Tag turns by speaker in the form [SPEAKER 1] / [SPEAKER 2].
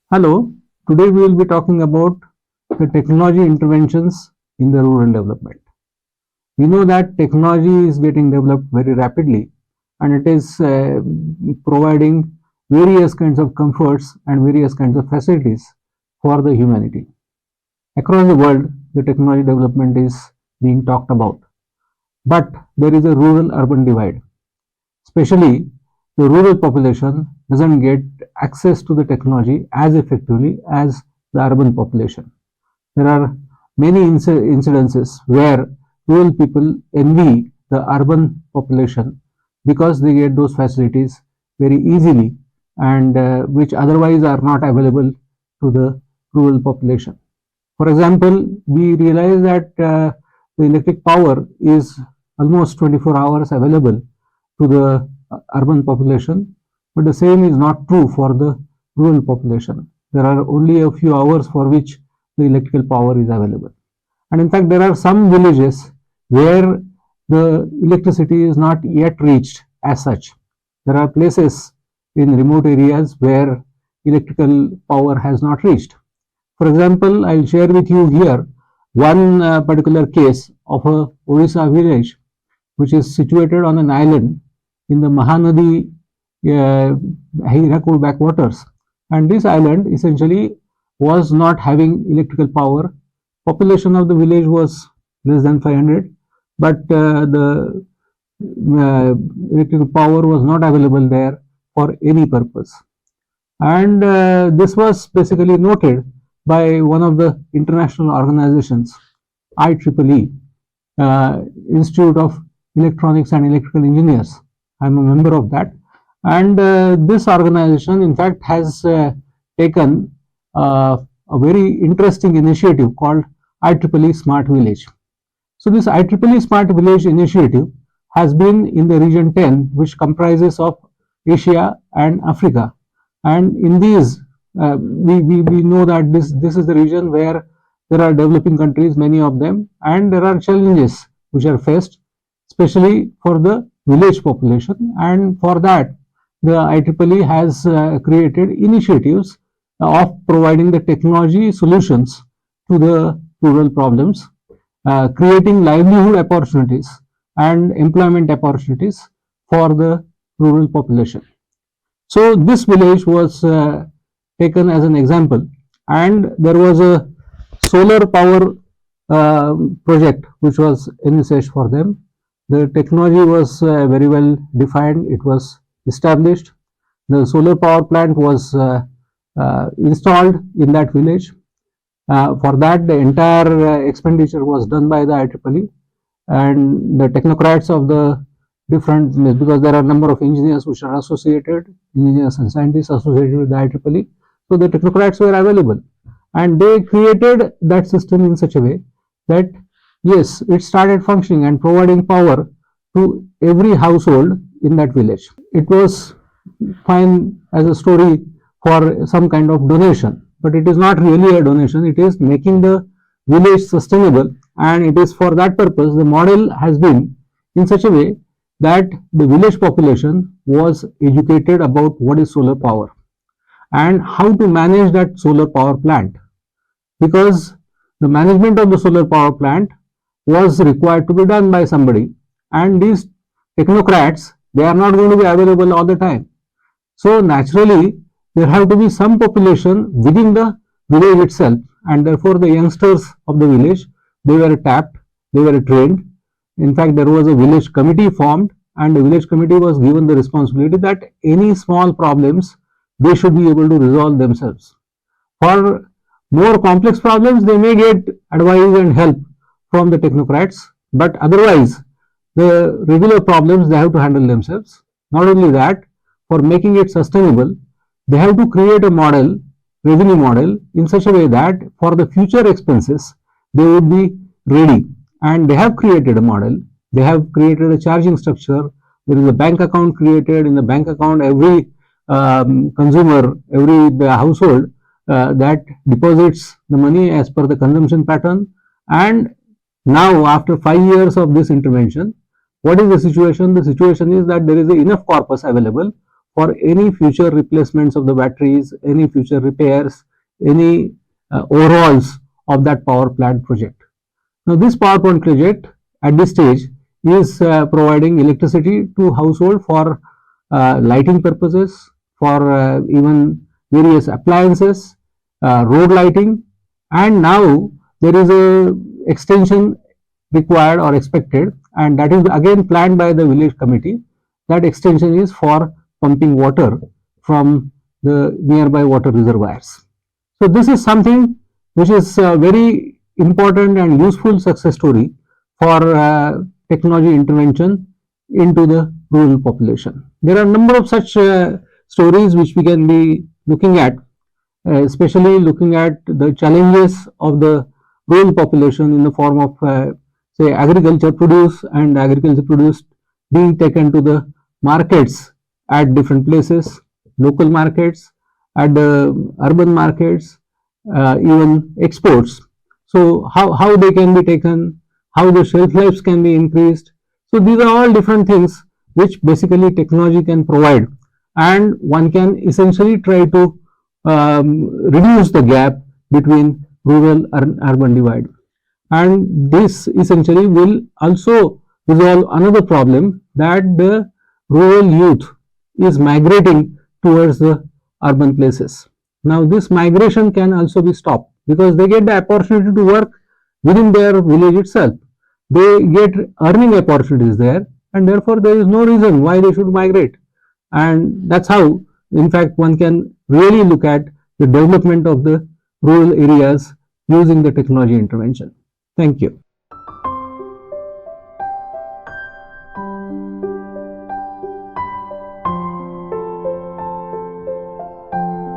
[SPEAKER 1] Hello, today we will be talking about the technology interventions in the rural development. We know that technology is getting developed very rapidly and it is providing various kinds of comforts and various kinds of facilities for the humanity. Across the world, the technology development is being talked about, but there is a rural urban divide. Especially, the rural population doesn't get access to the technology as effectively as the urban population. There are many incidences where rural people envy the urban population because they get those facilities very easily and which otherwise are not available to the rural population. For example, we realize that the electric power is almost 24 hours available to the urban population, but the same is not true for the rural population. There are only a few hours for which the electrical power is available. And in fact, there are some villages where the electricity is not yet reached as such. There are places in remote areas where electrical power has not reached. For example, I'll share with you here one particular case of a Odisha village which is situated on an island in the Mahanadi Hirakud backwaters. And this island essentially was not having electrical power. Population of the village was less than 500, but the electrical power was not available there for any purpose. And this was basically noted by one of the international organizations, IEEE, Institute of Electronics and Electrical Engineers. I'm a member of that. And this organization, in fact, has taken a very interesting initiative called IEEE Smart Village. So this IEEE Smart Village initiative has been in the region 10, which comprises of Asia and Africa. And in these, we know that this is the region where there are developing countries, many of them, and there are challenges which are faced, especially for the village population. And for that, the IEEE has created initiatives of providing the technology solutions to the rural problems, creating livelihood opportunities and employment opportunities for the rural population. So this village was taken as an example, and there was a solar power project which was envisaged for them. The technology was very well defined, it was established. The solar power plant was installed in that village. For that, the entire expenditure was done by the IEEE, and the technocrats of the different, because there are a number of engineers which are associated, engineers and scientists associated with the IEEE. So the technocrats were available, and they created that system in such a way that yes, it started functioning and providing power to every household in that village. It was fine as a story for some kind of donation, but it is not really a donation. It is making the village sustainable, and it is for that purpose the model has been in such a way that the village population was educated about what is solar power and how to manage that solar power plant, because the management of the solar power plant was required to be done by somebody, and these technocrats, they are not going to be available all the time. So naturally there have to be some population within the village itself, and therefore the youngsters of the village, they were tapped, they were trained. In fact, there was a village committee formed, and the village committee was given the responsibility that any small problems they should be able to resolve themselves. For more complex problems, they may get advice and help from the technocrats, but otherwise the regular problems they have to handle themselves. Not only that, for making it sustainable, they have to create a model, revenue model, in such a way that for the future expenses they would be ready. And they have created a model, they have created a charging structure. There is a bank account created. In the bank account, every consumer, every household that deposits the money as per the consumption pattern. And now after 5 years of this intervention, what is the situation? The situation is that there is enough corpus available for any future replacements of the batteries, any future repairs, any overhauls of that power plant project. Now, this power plant project at this stage is providing electricity to household for lighting purposes, for even various appliances, road lighting, and now there is a extension required or expected, and that is again planned by the village committee. That extension is for pumping water from the nearby water reservoirs. So this is something which is a very important and useful success story for technology intervention into the rural population. There are a number of such stories which we can be looking at, especially looking at the challenges of the rural population in the form of say agriculture produce and agriculture produce being taken to the markets at different places, local markets, at the urban markets, even exports. So how they can be taken, how the shelf lives can be increased. So these are all different things which basically technology can provide, and one can essentially try to reduce the gap between rural and urban divide. And this essentially will also resolve another problem, that the rural youth is migrating towards the urban places. Now, this migration can also be stopped because they get the opportunity to work within their village itself. They get earning opportunities there, and therefore there is no reason why they should migrate. And that's how, in fact, one can really look at the development of the rural areas using the technology intervention. Thank you.